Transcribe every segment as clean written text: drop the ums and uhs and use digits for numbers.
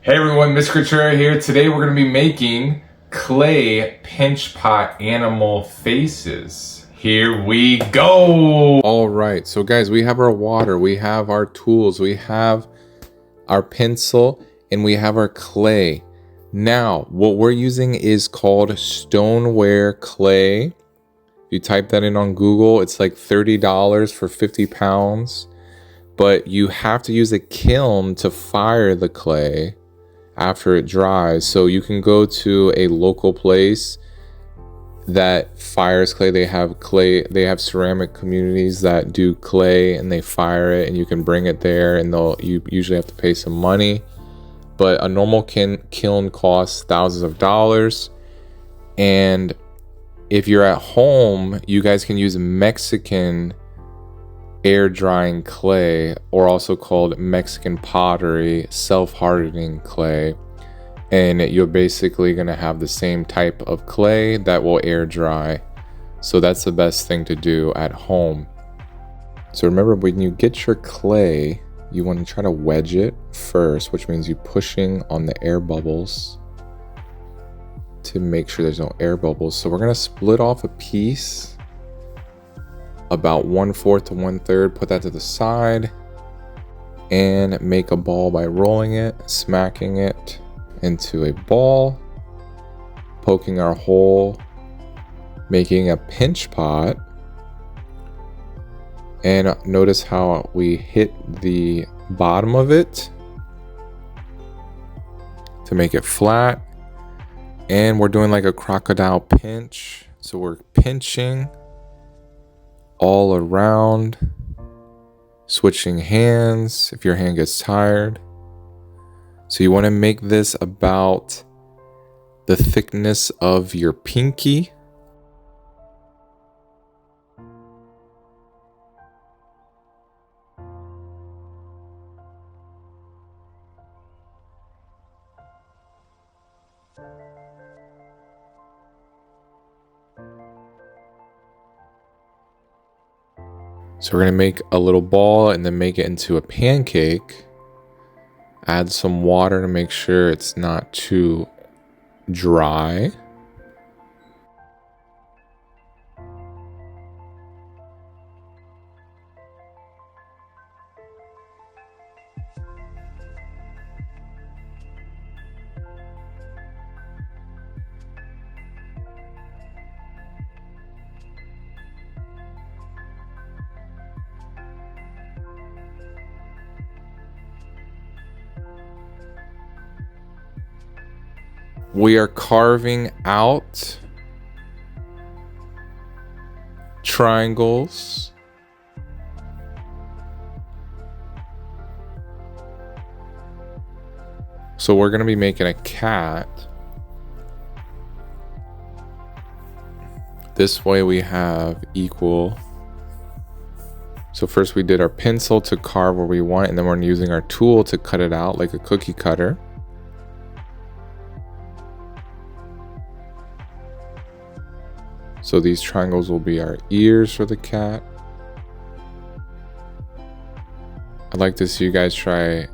Hey everyone, Miss Couture here. Today we're going to be making clay pinch pot animal faces. Here we go! Alright, so guys, we have our water, we have our tools, we have our pencil, and we have our clay. Now, what we're using is called Stoneware Clay. If you type that in on Google, it's like $30 for 50 pounds. But you have to use a kiln to fire the clay after it dries. So you can go to a local place that fires clay. They have ceramic communities that do clay and they fire it, and you can bring it there, and you usually have to pay some money. But a normal kiln costs thousands of dollars. And if you're at home, you guys can use Mexican air drying clay, or also called Mexican pottery, self-hardening clay. And you're basically going to have the same type of clay that will air dry. So that's the best thing to do at home. So remember, when you get your clay, you want to try to wedge it first, which means you pushing on the air bubbles to make sure there's no air bubbles. So we're going to split off a piece about 1/4 to 1/3, put that to the side, and make a ball by rolling it, smacking it into a ball, poking our hole, making a pinch pot. And notice how we hit the bottom of it to make it flat. And we're doing like a crocodile pinch. So we're pinching all around, switching hands if your hand gets tired. So you want to make this about the thickness of your pinky. So we're going to make a little ball and then make it into a pancake. Add some water to make sure it's not too dry. We are carving out triangles. So we're going to be making a cat. This way we have equal. So first we did our pencil to carve where we want, and then we're using our tool to cut it out like a cookie cutter. So these triangles will be our ears for the cat. I'd like to see you guys try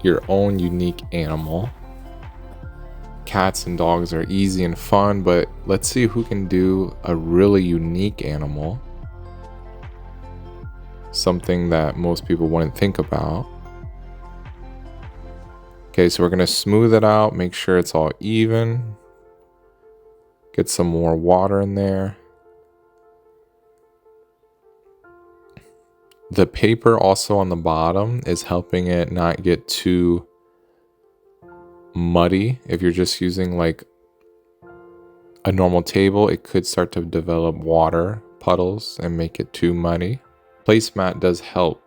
your own unique animal. Cats and dogs are easy and fun, but let's see who can do a really unique animal. Something that most people wouldn't think about. Okay, so we're gonna smooth it out, make sure it's all even. Get some more water in there. The paper also on the bottom is helping it not get too muddy. If you're just using like a normal table, it could start to develop water puddles and make it too muddy. Placemat does help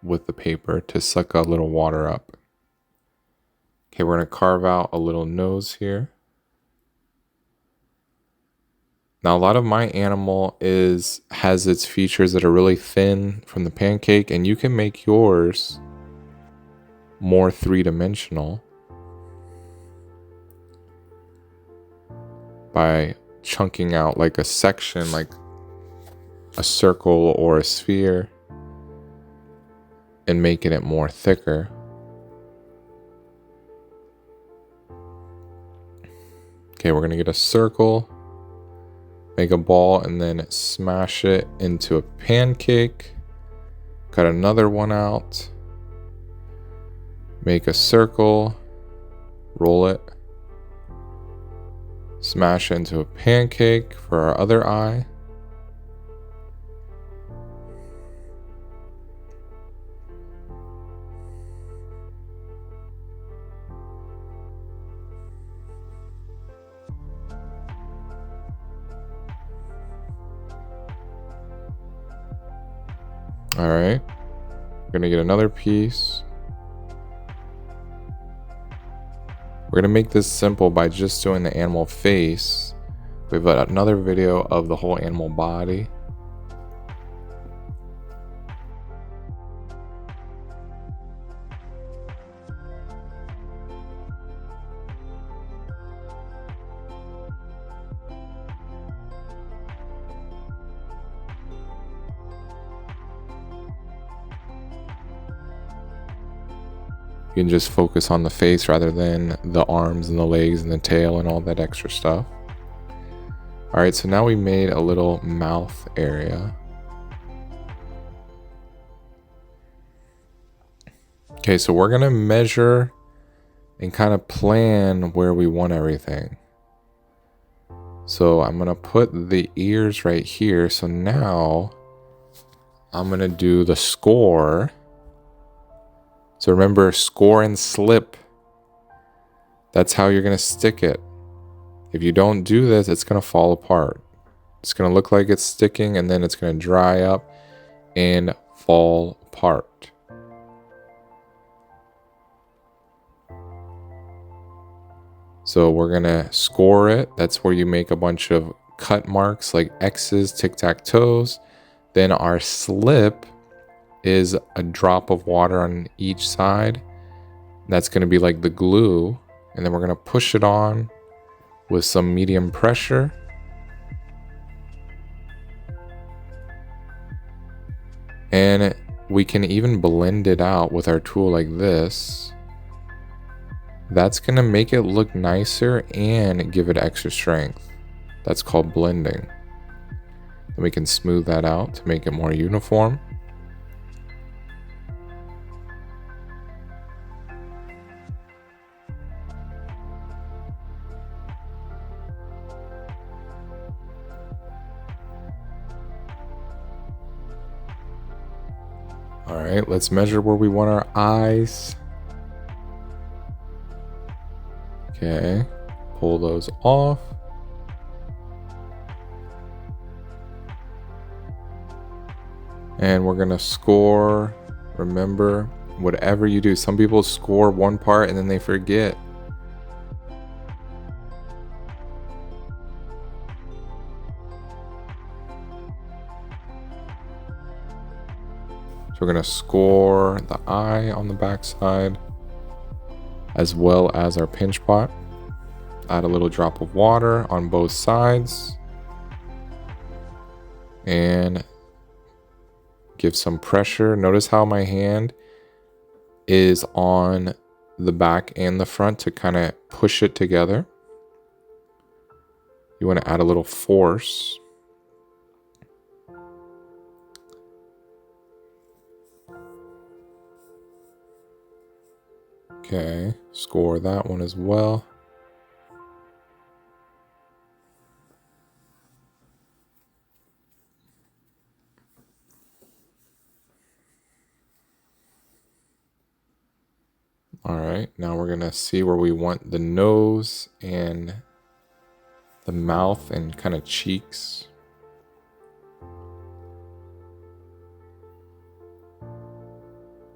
with the paper to suck a little water up. Okay, we're gonna carve out a little nose here. Now, a lot of my animal has its features that are really thin from the pancake, and you can make yours more three-dimensional by chunking out like a section, like a circle or a sphere, and making it more thicker. Okay, we're gonna get a circle, make a ball, and then smash it into a pancake. Cut another one out, make a circle, roll it, smash it into a pancake for our other eye. All right, we're gonna get another piece. We're gonna make this simple by just doing the animal face. We've got another video of the whole animal body. You can just focus on the face rather than the arms and the legs and the tail and all that extra stuff. All right, so now we made a little mouth area. Okay, so we're gonna measure and kind of plan where we want everything. So I'm gonna put the ears right here. So now I'm gonna do the score. So remember, score and slip. That's how you're gonna stick it. If you don't do this, it's gonna fall apart. It's gonna look like it's sticking and then it's gonna dry up and fall apart. So we're gonna score it. That's where you make a bunch of cut marks like X's, tic-tac-toes. Then our slip is a drop of water on each side. That's going to be like the glue, and then we're going to push it on with some medium pressure. And we can even blend it out with our tool like this. That's going to make it look nicer and give it extra strength. That's called blending. Then we can smooth that out to make it more uniform. All right, let's measure where we want our eyes. Okay, pull those off. And we're gonna score. Remember, whatever you do, some people score one part and then they forget. We're gonna score the eye on the back side as well as our pinch pot. Add a little drop of water on both sides and give some pressure. Notice how my hand is on the back and the front to kind of push it together. You want to add a little force. Okay, score that one as well. All right, now we're gonna see where we want the nose and the mouth and kind of cheeks.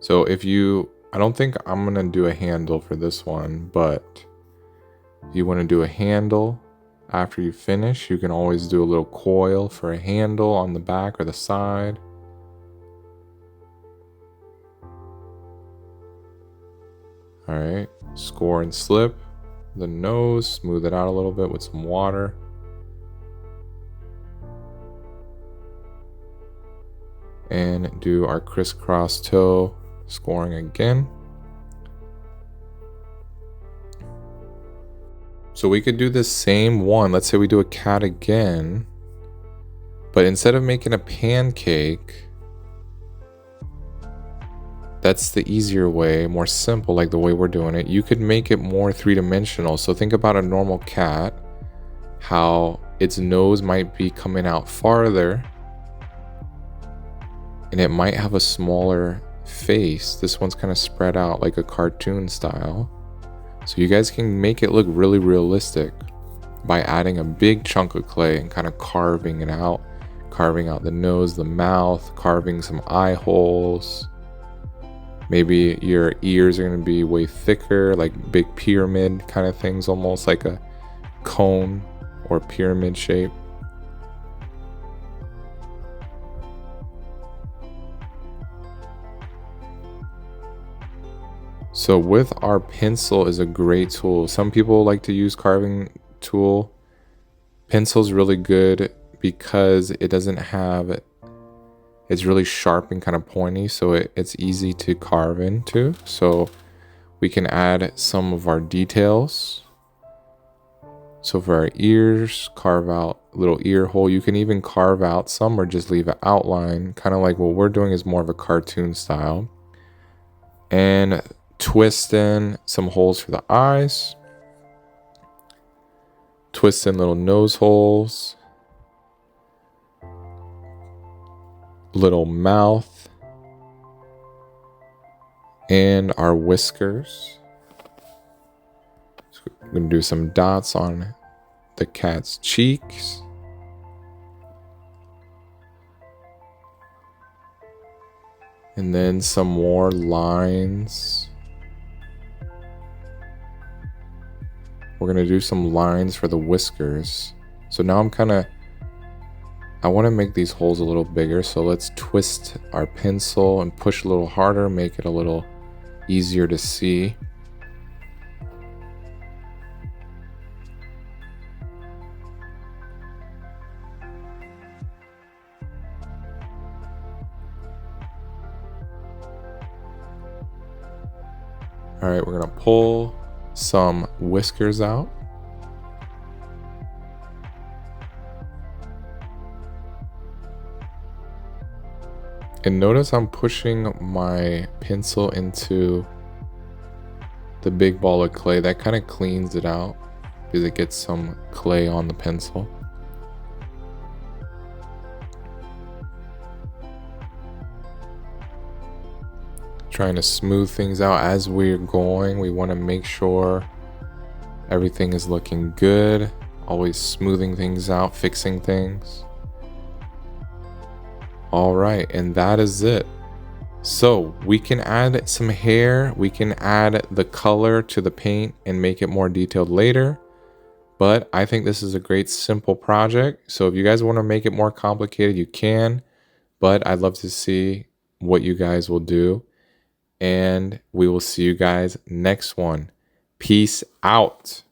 So I don't think I'm gonna do a handle for this one, but if you want to do a handle after you finish, you can always do a little coil for a handle on the back or the side. All right, score and slip the nose, smooth it out a little bit with some water. And do our crisscross toe, scoring again. So we could do the same one. Let's say we do a cat again, but instead of making a pancake, that's the easier way, more simple, like the way we're doing it. You could make it more three-dimensional. So think about a normal cat, how its nose might be coming out farther, and it might have a smaller face. This one's kind of spread out like a cartoon style. So you guys can make it look really realistic by adding a big chunk of clay and kind of carving it out, carving out the nose, the mouth, carving some eye holes. Maybe your ears are going to be way thicker, like big pyramid kind of things, almost like a cone or pyramid shape. So with our pencil is a great tool. Some people like to use carving tool. Pencil's really good because it doesn't have, it's really sharp and kind of pointy, so it's easy to carve into. So we can add some of our details. So for our ears, carve out a little ear hole. You can even carve out some or just leave an outline, kind of like what we're doing is more of a cartoon style. And twist in some holes for the eyes. Twist in little nose holes. Little mouth. And our whiskers. So we're going to do some dots on the cat's cheeks. And then some more lines. We're going to do some lines for the whiskers. So now I want to make these holes a little bigger. So let's twist our pencil and push a little harder, make it a little easier to see. All right, we're going to pull some whiskers out. And notice I'm pushing my pencil into the big ball of clay. That kind of cleans it out because it gets some clay on the pencil. Trying to smooth things out as we're going. We want to make sure everything is looking good. Always smoothing things out, fixing things. All right, and that is it. So we can add some hair. We can add the color to the paint and make it more detailed later. But I think this is a great simple project. So if you guys want to make it more complicated, you can. But I'd love to see what you guys will do. And we will see you guys next one. Peace out.